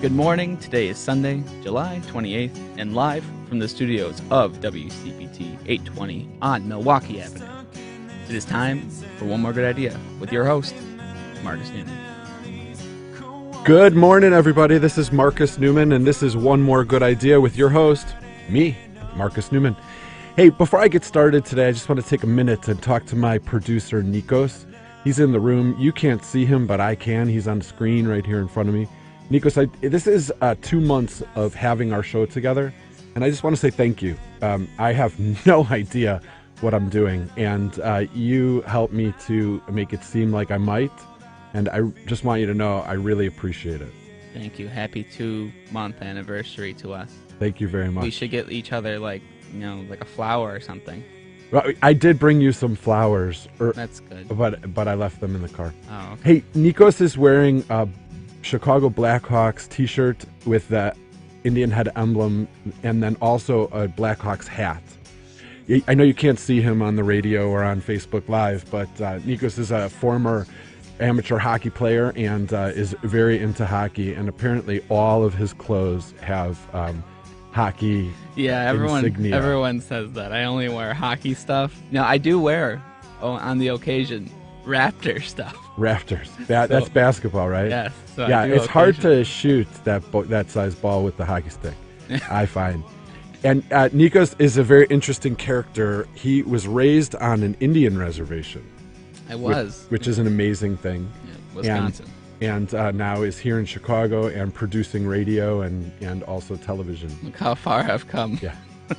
Good morning. Today is Sunday, July 28th, and live from the studios of WCPT 820 on Milwaukee Avenue. It is time for One More Good Idea with your host, Marcus Newman. Good morning, everybody. This is Marcus Newman, and this is One More Good Idea with your host, me, Marcus Newman. Hey, before I get started today, I just want to take a minute and talk to my producer, Nikos. He's in the room. You can't see him, but I can. He's on the screen right here in front of me. Nikos, this is 2 months of having our show together, and I just want to say thank you. I have no idea what I'm doing, and you helped me to make it seem like I might, and I just want you to know I really appreciate it. Thank you. Happy 2-month anniversary to us. Thank you very much. We should get each other like a flower or something. Well, I did bring you some flowers. That's good. But I left them in the car. Oh, okay. Hey, Nikos is wearing a Chicago Blackhawks t-shirt with the Indian head emblem and then also a Blackhawks hat. I know you can't see him on the radio or on Facebook Live, but Nikos is a former amateur hockey player and is very into hockey, and apparently all of his clothes have hockey insignia. Everyone says that. I only wear hockey stuff. Now, I do wear, on the occasion, Raptor stuff. Raptors. That's basketball, right? Yes. So yeah, it's hard to shoot that size ball with the hockey stick, I find. And Nikos is a very interesting character. He was raised on an Indian reservation. I was. Which is an amazing thing. Yeah, Wisconsin. And now is here in Chicago and producing radio and also television. Look how far I've come. Yeah.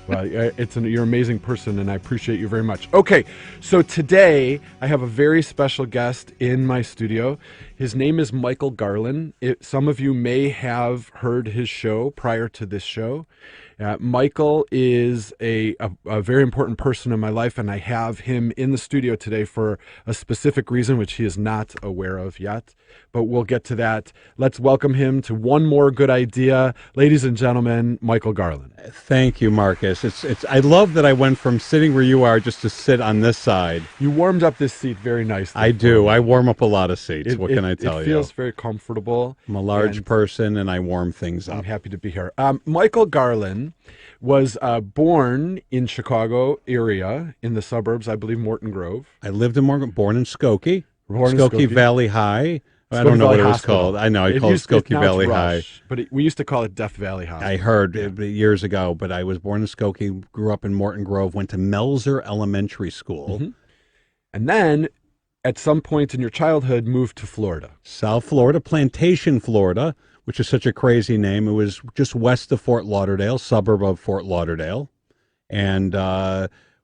Well, you're an amazing person, and I appreciate you very much. Okay, so today I have a very special guest in my studio. His name is Michael Garlin. Some of you may have heard his show prior to this show. Michael is a very important person in my life, and I have him in the studio today for a specific reason, which he is not aware of yet. But we'll get to that. Let's welcome him to One More Good Idea. Ladies and gentlemen, Michael Garlin. Thank you, Marcus. I love that I went from sitting where you are just to sit on this side. You warmed up this seat very nicely. I do. I warm up a lot of seats. What can I tell you? It feels very comfortable. I'm a large person, and I warm things up. I'm happy to be here. Michael Garlin was born in Chicago area in the suburbs, I believe Morton Grove. I lived in Morton, born in Skokie. Skokie Valley High. I don't know what it was called. I know. I called it Skokie Valley High. But we used to call it Death Valley Hospital. I heard years ago, but I was born in Skokie, grew up in Morton Grove, went to Melzer Elementary School. Mm-hmm. And then, at some point in your childhood, moved to Florida. South Florida, Plantation, Florida, which is such a crazy name. It was just west of Fort Lauderdale, suburb of Fort Lauderdale. And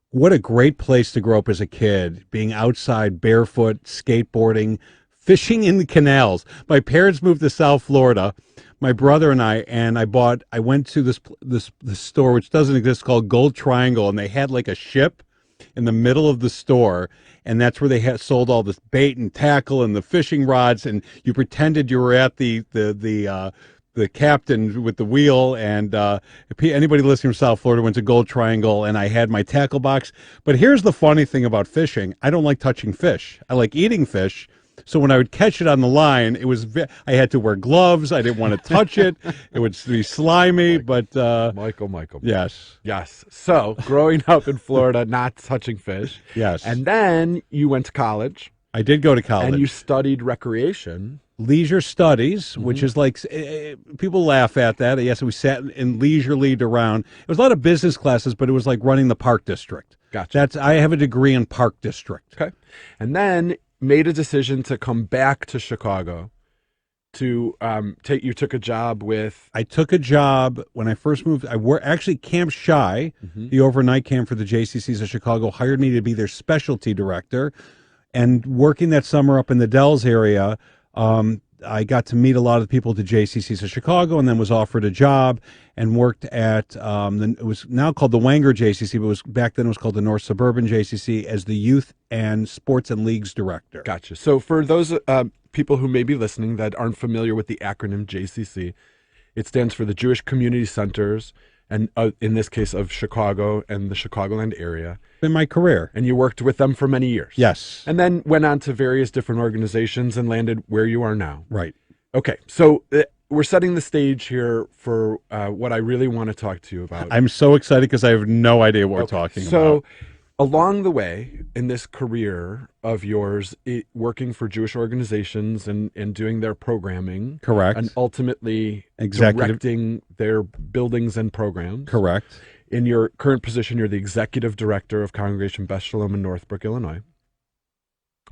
what a great place to grow up as a kid, being outside barefoot, skateboarding, fishing in the canals. My parents moved to South Florida, my brother and I went to this store, which doesn't exist, called Gold Triangle, and they had like a ship in the middle of the store, and that's where they had sold all this bait and tackle and the fishing rods, and you pretended you were at the captain with the wheel, and anybody listening from South Florida went to Gold Triangle, and I had my tackle box. But here's the funny thing about fishing. I don't like touching fish. I like eating fish. So when I would catch it on the line, I had to wear gloves. I didn't want to touch it. It would be slimy, but... Michael. Yes. Yes. So, growing up in Florida, not touching fish. Yes. And then you went to college. I did go to college. And you studied recreation. Leisure studies, which is like, people laugh at that. Yes, we sat in leisurely around. It was a lot of business classes, but it was like running the park district. Gotcha. I have a degree in park district. Okay. And then made a decision to come back to Chicago to you took a job with... I took a job when I first moved. Actually, Camp Shy, the overnight camp for the JCCs of Chicago, hired me to be their specialty director. And working that summer up in the Dells area, I got to meet a lot of the people at the JCCs of Chicago, and then was offered a job and worked at, it was now called the Wanger JCC, but back then it was called the North Suburban JCC, as the Youth and Sports and Leagues Director. Gotcha. So for those people who may be listening that aren't familiar with the acronym JCC, it stands for the Jewish Community Centers, and in this case of Chicago and the Chicagoland area. In my career. And you worked with them for many years. Yes. And then went on to various different organizations and landed where you are now. Right. Okay. So we're setting the stage here for what I really want to talk to you about. I'm so excited because I have no idea what we're talking about. Along the way in this career of yours, working for Jewish organizations and doing their programming, Correct. and ultimately directing their buildings and programs. Correct. In your current position, you're the executive director of Congregation Beth Shalom in Northbrook, Illinois.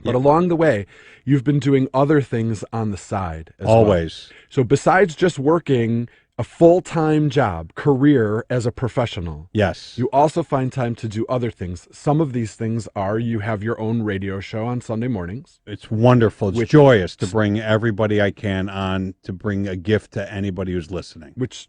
But along the way, you've been doing other things on the side as Always. well. So besides just working a full-time job, career as a professional, yes, you also find time to do other things. Some of these things are you have your own radio show on Sunday mornings. It's wonderful. It's joyous to bring everybody I can on, to bring a gift to anybody who's listening. Which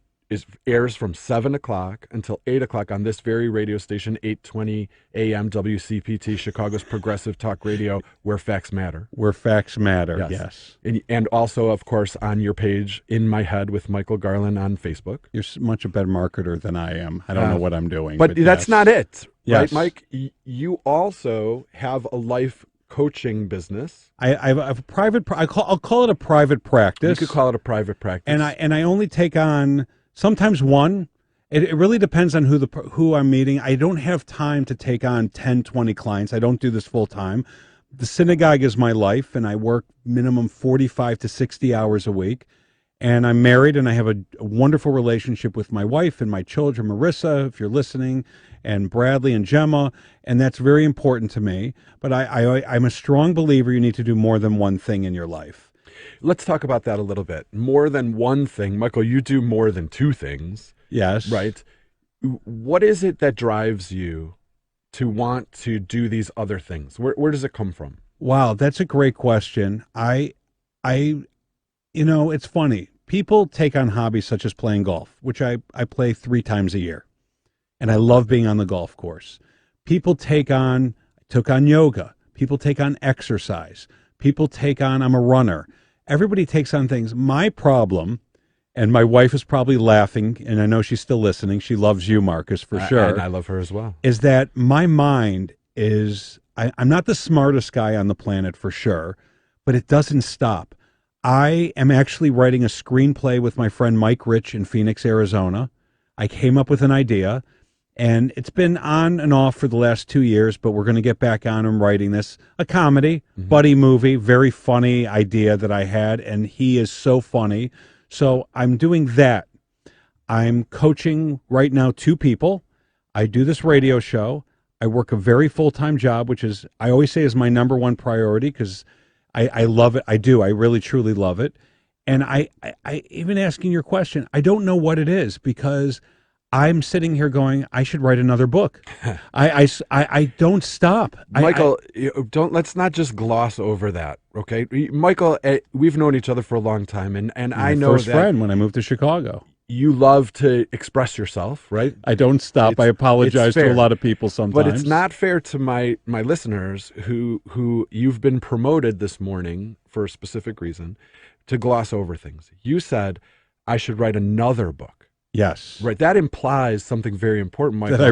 airs from 7 o'clock until 8 o'clock on this very radio station, 820 AM WCPT, Chicago's progressive talk radio, where facts matter. Where facts matter, yes. And also, of course, on your page, In My Head with Michael Garlin on Facebook. You're much a better marketer than I am. I don't know what I'm doing. But that's not it, right, yes. Mike? You also have a life coaching business. I have a private, I'll call it a private practice. You could call it a private practice. And I only take on sometimes one. It really depends on who I'm meeting. I don't have time to take on 10, 20 clients. I don't do this full time. The synagogue is my life, and I work minimum 45 to 60 hours a week. And I'm married, and I have a wonderful relationship with my wife and my children, Marissa, if you're listening, and Bradley and Gemma, and that's very important to me. But I'm a strong believer you need to do more than one thing in your life. Let's talk about that a little bit. More than one thing. Michael, you do more than two things. Yes. Right? What is it that drives you to want to do these other things? Where does it come from? Wow, that's a great question. It's funny. People take on hobbies such as playing golf, which I play 3 times a year. And I love being on the golf course. People took on yoga. People take on exercise. People take on, I'm a runner. Everybody takes on things. My problem, and my wife is probably laughing, and I know she's still listening. She loves you, Marcus, for sure. And I love her as well. Is that my mind is, I'm not the smartest guy on the planet for sure, but it doesn't stop. I am actually writing a screenplay with my friend Mike Rich in Phoenix, Arizona. I came up with an idea, and it's been on and off for the last 2 years, but we're going to get back on and writing this. A comedy, buddy movie, very funny idea that I had, and he is so funny. So I'm doing that. I'm coaching right now 2 people. I do this radio show. I work a very full-time job, which is, I always say, is my number one priority because I love it. I do. I really, truly love it. And I even asking your question, I don't know what it is because I'm sitting here going, I should write another book. I don't stop. Michael, let's not just gloss over that, okay? Michael, we've known each other for a long time, and I know first friend when I moved to Chicago. You love to express yourself, right? I don't stop. I apologize to a lot of people sometimes. But it's not fair to my listeners who you've been promoted this morning for a specific reason to gloss over things. You said, I should write another book. Yes. Right. That implies something very important, Michael. That I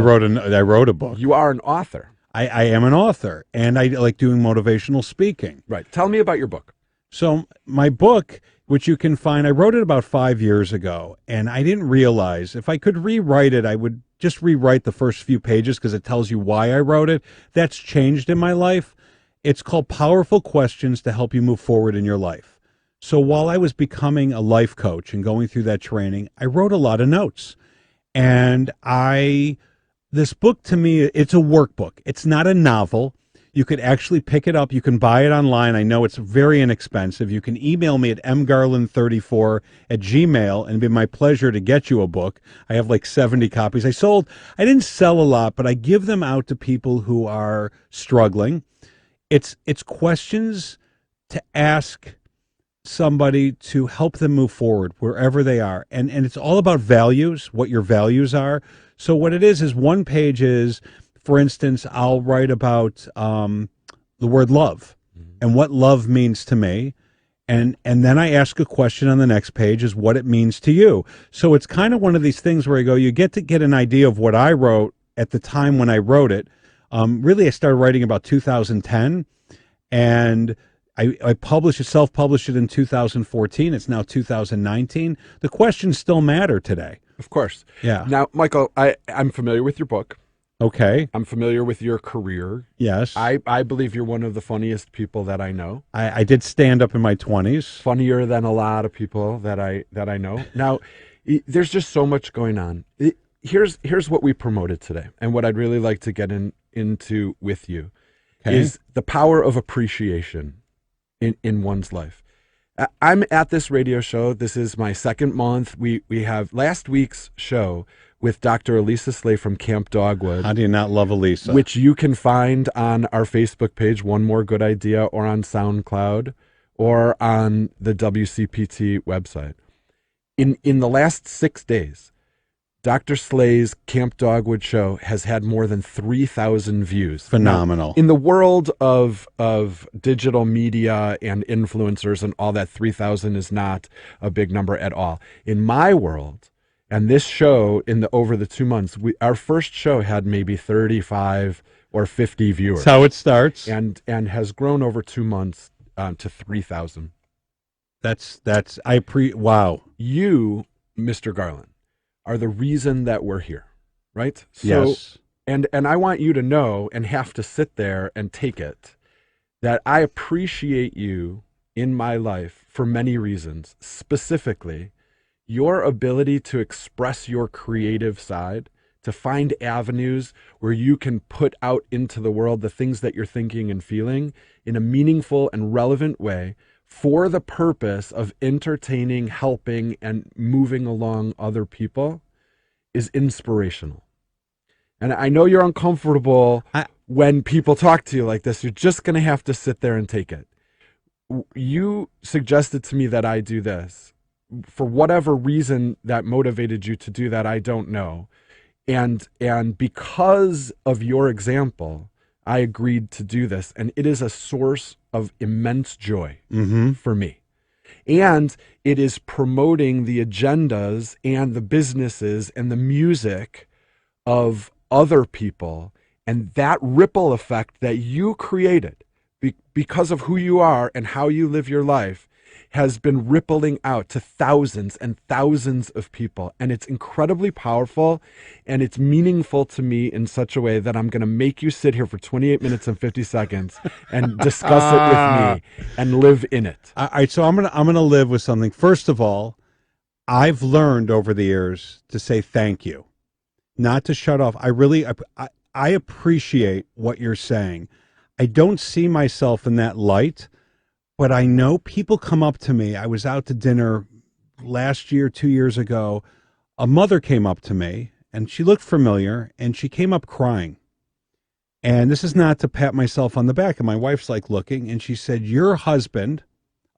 wrote a book. You are an author. I am an author, and I like doing motivational speaking. Right. Tell me about your book. So my book, which you can find, I wrote it about 5 years ago, and I didn't realize if I could rewrite it, I would just rewrite the first few pages because it tells you why I wrote it. That's changed in my life. It's called Powerful Questions to Help You Move Forward in Your Life. So while I was becoming a life coach and going through that training, I wrote a lot of notes. And this book to me, it's a workbook. It's not a novel. You could actually pick it up. You can buy it online. I know it's very inexpensive. You can email me at mgarlin34@gmail.com, and it'd be my pleasure to get you a book. I have like 70 copies. I didn't sell a lot, but I give them out to people who are struggling. It's questions to ask somebody to help them move forward wherever they are. And it's all about values, what your values are. So what it is one page is, for instance, I'll write about the word love and what love means to me. And then I ask a question on the next page is what it means to you. So it's kind of one of these things where I go, you get to get an idea of what I wrote at the time when I wrote it. Really, I started writing about 2010, and I published it, self-published it in 2014. It's now 2019. The questions still matter today. Of course. Yeah. Now, Michael, I'm familiar with your book. Okay. I'm familiar with your career. Yes. I believe you're one of the funniest people that I know. I did stand up in my 20s. Funnier than a lot of people that I know. Now, there's just so much going on. Here's what we promoted today, and what I'd really like to get into with you is the power of appreciation in one's life. I'm at this radio show. This is my second month. We have last week's show with Dr. Elisa Slay from Camp Dogwood. How do you not love Elisa? Which you can find on our Facebook page, One More Good Idea, or on SoundCloud, or on the WCPT website. In the last 6 days, Dr. Slay's Camp Dogwood show has had more than 3,000 views. Phenomenal. Now, in the world of digital media and influencers and all that, 3,000 is not a big number at all. In my world, and this show over the 2 months, our first show had maybe 35 or 50 viewers. That's how it starts. And has grown over 2 months to 3,000. Wow. You, Mr. Garlin, are the reason that we're here, right? So, yes. And I want you to know, and have to sit there and take it, that I appreciate you in my life for many reasons. Specifically, your ability to express your creative side, to find avenues where you can put out into the world the things that you're thinking and feeling in a meaningful and relevant way for the purpose of entertaining, helping, and moving along other people is inspirational. And I know you're uncomfortable when people talk to you like this. You're just going to have to sit there and take it. You suggested to me that I do this. For whatever reason that motivated you to do that, I don't know. And because of your example, I agreed to do this. And it is a source of immense joy for me. And it is promoting the agendas and the businesses and the music of other people. And that ripple effect that you created because of who you are and how you live your life has been rippling out to thousands and thousands of people. And it's incredibly powerful, and it's meaningful to me in such a way that I'm going to make you sit here for 28 minutes and 50 seconds and discuss it with me and live in it. All right, so I'm gonna live with something. First of all, I've learned over the years to say thank you, not to shut off. I appreciate what you're saying. I don't see myself in that light, but I know people come up to me. I was out to dinner last year, 2 years ago. A mother came up to me, and she looked familiar, and she came up crying. And this is not to pat myself on the back. And my wife's like looking, and she said, "Your husband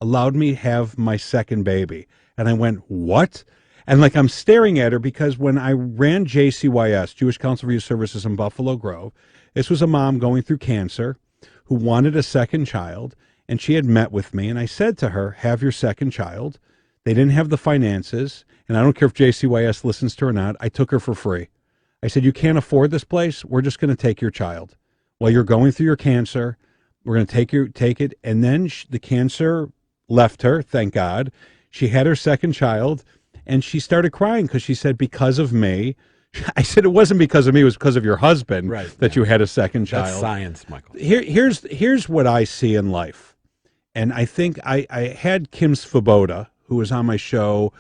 allowed me to have my second baby." And I went, "What?" And like I'm staring at her because when I ran JCYS, Jewish Council for Youth Services in Buffalo Grove, this was a mom going through cancer who wanted a second child. And she had met with me, and I said to her, "Have your second child." They didn't have the finances, and I don't care if JCYS listens to her or not. I took her for free. I said, "You can't afford this place. We're just going to take your child. While you're going through your cancer, we're going to take it." And then the cancer left her, thank God. She had her second child, and she started crying because she said, "Because of me." I said, "It wasn't because of me. It was because of your husband that you had a second child." That's science, Michael. Here's what I see in life. And I think I had Kim Svoboda, who was on my show.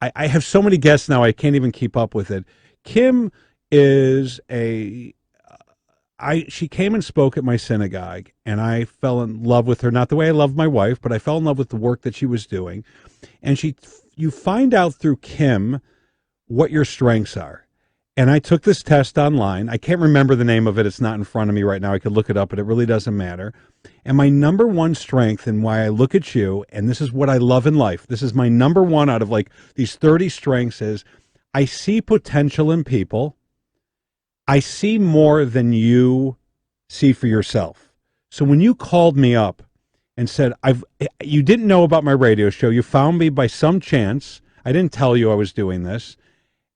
I have so many guests now, I can't even keep up with it. Kim is she came and spoke at my synagogue, and I fell in love with her. Not the way I love my wife, but I fell in love with the work that she was doing. And you find out through Kim what your strengths are. And I took this test online. I can't remember the name of it. It's not in front of me right now. I could look it up, but it really doesn't matter. And my number one strength, and why I look at you, and this is what I love in life, this is my number one out of like these 30 strengths, is I see potential in people. I see more than you see for yourself. So when you called me up and said, you didn't know about my radio show, you found me by some chance, I didn't tell you I was doing this,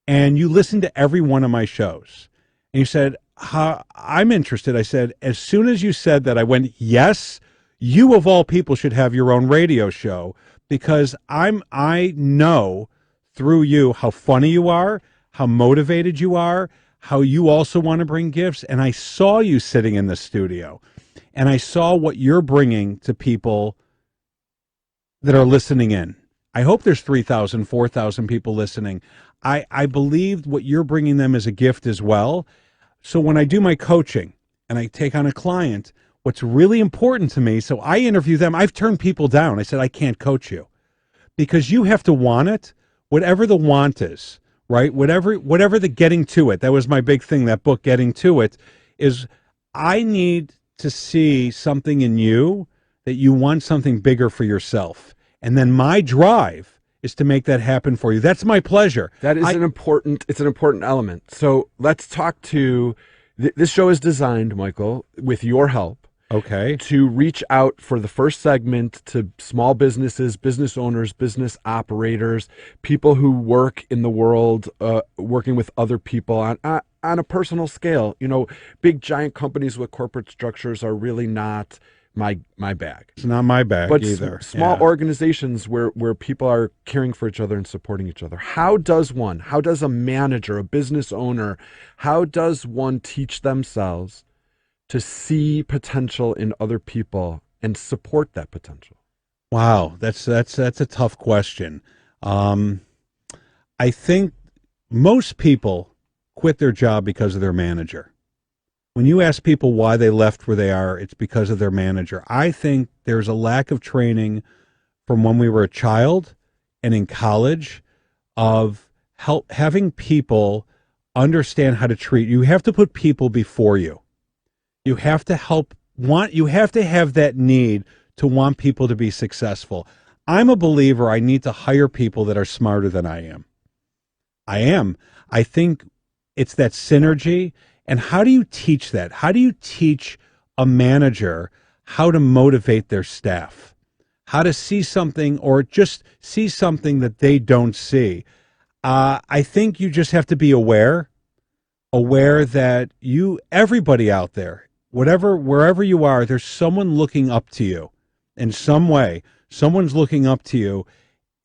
and you listened to every one of my shows, and you said, "I'm interested." I said, as soon as you said that, I went, "Yes, You of all people should have your own radio show, because I know through you how funny you are, how motivated you are, how you also want to bring gifts. And I saw you sitting in the studio, and I saw what you're bringing to people that are listening in. I hope there's 3,000, 4,000 people listening. I believe what you're bringing them is a gift as well. So when I do my coaching and I take on a client, what's really important to me, so I interview them. I've turned people down. I said, I can't coach you because you have to want it, whatever the want is, right? Whatever the getting to it. That was my big thing, that book, Getting to It, is I need to see something in you that you want something bigger for yourself. And then my drive is to make that happen for you. That's my pleasure. That is an important element. So let's talk to, this show is designed, Michael, with your help. Okay. To reach out for the first segment to small businesses, business owners, business operators, people who work in the world, working with other people on a personal scale. You know, big giant companies with corporate structures are really not my bag. It's not my bag but either. Small organizations where people are caring for each other and supporting each other. How does a manager, a business owner, how does one teach themselves to see potential in other people and support that potential? Wow, that's a tough question. I think most people quit their job because of their manager. When you ask people why they left where they are, it's because of their manager. I think there's a lack of training from when we were a child and in college of having people understand how to treat you. You have to put people before you. You have to you have to have that need to want people to be successful. I'm a believer I need to hire people that are smarter than I am. I think it's that synergy. And how do you teach that? How do you teach a manager how to motivate their staff? How to see something, or just see something that they don't see? I think you just have to be aware that everybody out there, wherever you are, there's someone looking up to you in some way. Someone's looking up to you.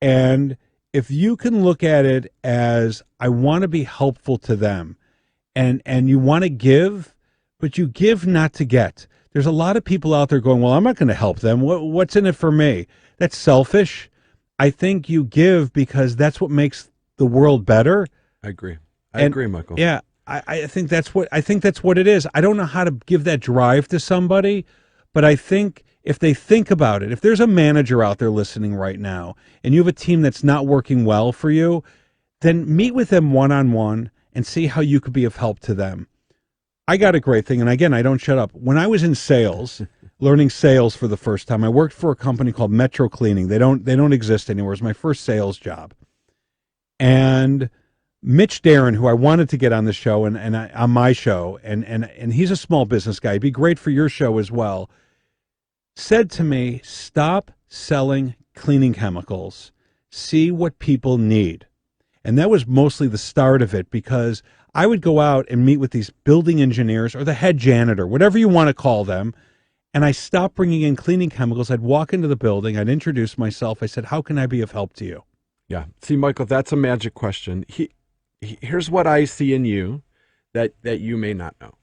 And if you can look at it as, I want to be helpful to them, and you want to give, but you give not to get. There's a lot of people out there going, well, I'm not going to help them. What's in it for me? That's selfish. I think you give because that's what makes the world better. I agree. I agree, Michael. Yeah, I think that's what it is. I don't know how to give that drive to somebody, but I think if they think about it, if there's a manager out there listening right now and you have a team that's not working well for you, then meet with them one-on-one and see how you could be of help to them. I got a great thing, and again, I don't shut up. When I was in sales, learning sales for the first time, I worked for a company called Metro Cleaning. They don't exist anymore. It was my first sales job. And Mitch Darren, who I wanted to get on the show and on my show, and he's a small business guy. He'd be great for your show as well, said to me, stop selling cleaning chemicals. See what people need. And that was mostly the start of it, because I would go out and meet with these building engineers or the head janitor, whatever you want to call them, and I stopped bringing in cleaning chemicals. I'd walk into the building, I'd introduce myself. I said, how can I be of help to you? Yeah. See, Michael, that's a magic question. Here's what I see in you that you may not know.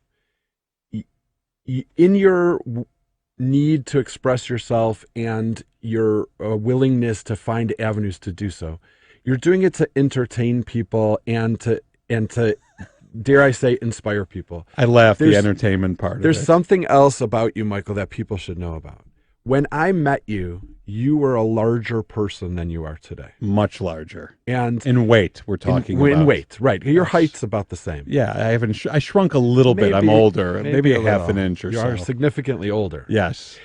In your need to express yourself and your willingness to find avenues to do so, you're doing it to entertain people and to dare I say, inspire people. I laugh, the entertainment part of it. There's something else about you, Michael, that people should know about. When I met you, you were a larger person than you are today. Much larger. And in weight, we're talking about. In weight, right. Your height's about the same. Yeah, I shrunk a little bit. I'm older. Maybe a half an inch or so. You are significantly older. Yes.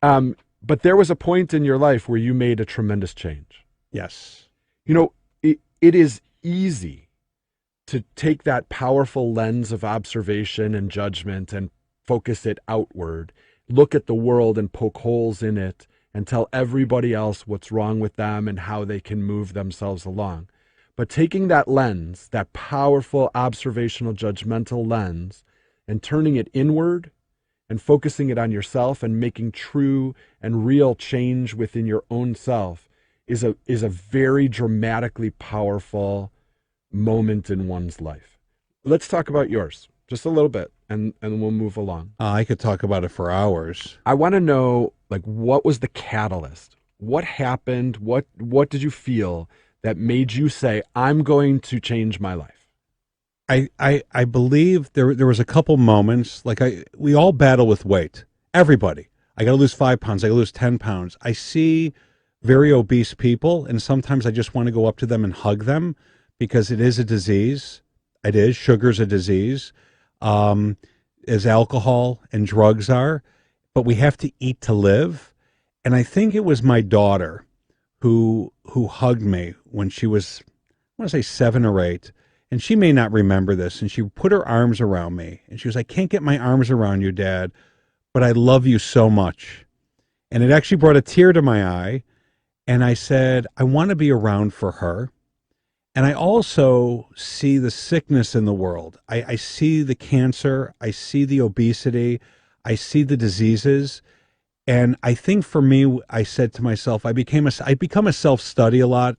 But there was a point in your life where you made a tremendous change. Yes. You know, it is easy to take that powerful lens of observation and judgment and focus it outward, look at the world and poke holes in it and tell everybody else what's wrong with them and how they can move themselves along. But taking that lens, that powerful observational judgmental lens, and turning it inward and focusing it on yourself and making true and real change within your own self is a very dramatically powerful moment in one's life. Let's talk about yours just a little bit, and we'll move along. I could talk about it for hours. I want to know, like, what was the catalyst? What happened? What did you feel that made you say, I'm going to change my life? I believe there was a couple moments, like we all battle with weight. Everybody. I got to lose 5 pounds. I got to lose 10 pounds. I see very obese people, and sometimes I just want to go up to them and hug them because it is a disease. It is. Sugar's a disease, as alcohol and drugs are. But we have to eat to live. And I think it was my daughter who hugged me when she was, I want to say 7 or 8. And she may not remember this. And she put her arms around me. And she was, I can't get my arms around you, Dad, but I love you so much. And it actually brought a tear to my eye. And I said, I want to be around for her. And I also see the sickness in the world. I see the cancer. I see the obesity. I see the diseases. And I think for me, I said to myself, I become a self-study a lot.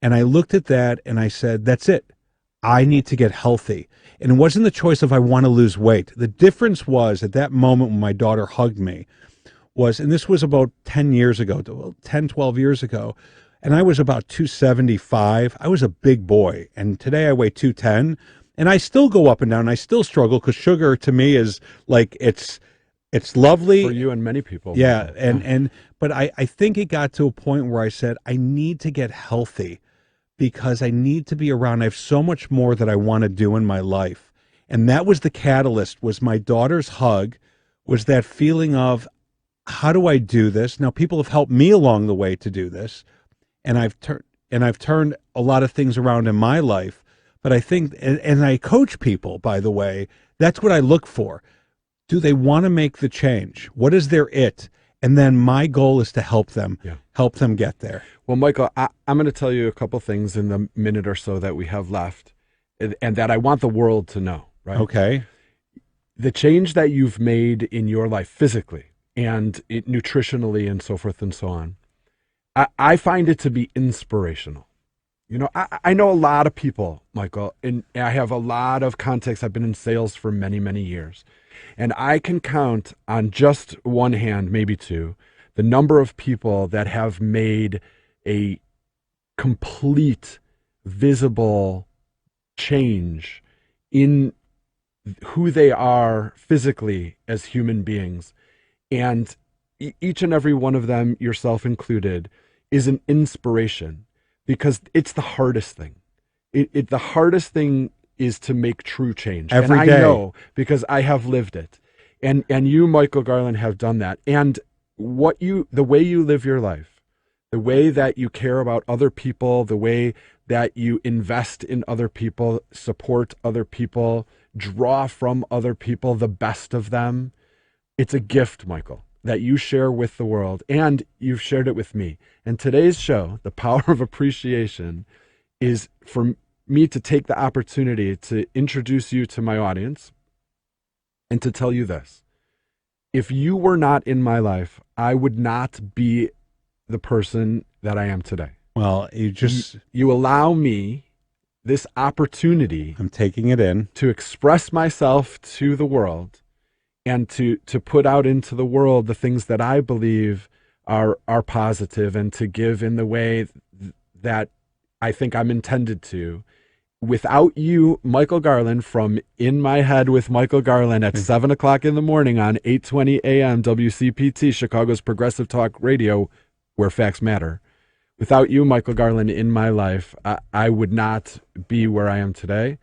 And I looked at that and I said, that's it. I need to get healthy. And it wasn't the choice of I want to lose weight. The difference was at that moment when my daughter hugged me was, and this was about 10 years ago, 10, 12 years ago, and I was about 275. I was a big boy. And today I weigh 210. And I still go up and down. I still struggle because sugar to me is like, it's lovely. For you and many people. Yeah. But I think it got to a point where I said, I need to get healthy because I need to be around. I have so much more that I want to do in my life. And that was the catalyst, was my daughter's hug, was that feeling of, how do I do this? Now, people have helped me along the way to do this. And I've turned a lot of things around in my life. But I think, and I coach people, by the way, that's what I look for. Do they want to make the change? What is their it? And then my goal is to help them get there. Well, Michael, I'm going to tell you a couple things in the minute or so that we have left, and that I want the world to know, right? Okay. The change that you've made in your life physically and nutritionally and so forth and so on, I find it to be inspirational. You know, I know a lot of people, Michael, and I have a lot of contacts. I've been in sales for many, many years. And I can count on just one hand, maybe two, the number of people that have made a complete, visible change in who they are physically as human beings. And each and every one of them, yourself included, is an inspiration because it's the hardest thing. The hardest thing is to make true change. Every and I day. know because I have lived it. And you, Michael Garlin, have done that. And the way you live your life, the way that you care about other people, the way that you invest in other people, support other people, draw from other people the best of them, it's a gift, Michael, that you share with the world, and you've shared it with me. And today's show, The Power of Appreciation, is for me to take the opportunity to introduce you to my audience and to tell you this. If you were not in my life, I would not be the person that I am today. Well, you allow me this opportunity. I'm taking it in. To express myself to the world and to put out into the world the things that I believe are positive, and to give in the way that I think I'm intended to. Without you, Michael Garlin, from In My Head with Michael Garlin at 7 o'clock in the morning on 8:20 a.m. WCPT, Chicago's Progressive Talk Radio, where facts matter. Without you, Michael Garlin, in my life, I would not be where I am today.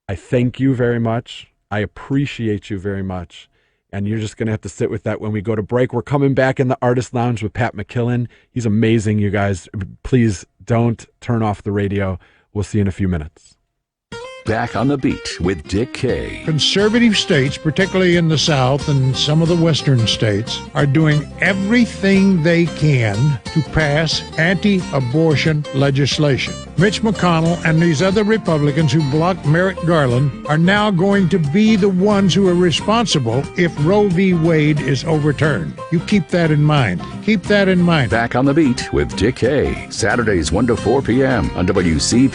I thank you very much. I appreciate you very much. And you're just going to have to sit with that when we go to break. We're coming back in the Artist Lounge with Pat McKillen. He's amazing, you guys. Please don't turn off the radio. We'll see you in a few minutes. Back on the Beat with Dick Kay. Conservative states, particularly in the South and some of the western states, are doing everything they can to pass anti-abortion legislation. Mitch McConnell and these other Republicans who blocked Merrick Garland are now going to be the ones who are responsible if Roe v. Wade is overturned. You keep that in mind. Keep that in mind. Back on the Beat with Dick Kay. Saturdays 1 to 4 p.m. on WCP.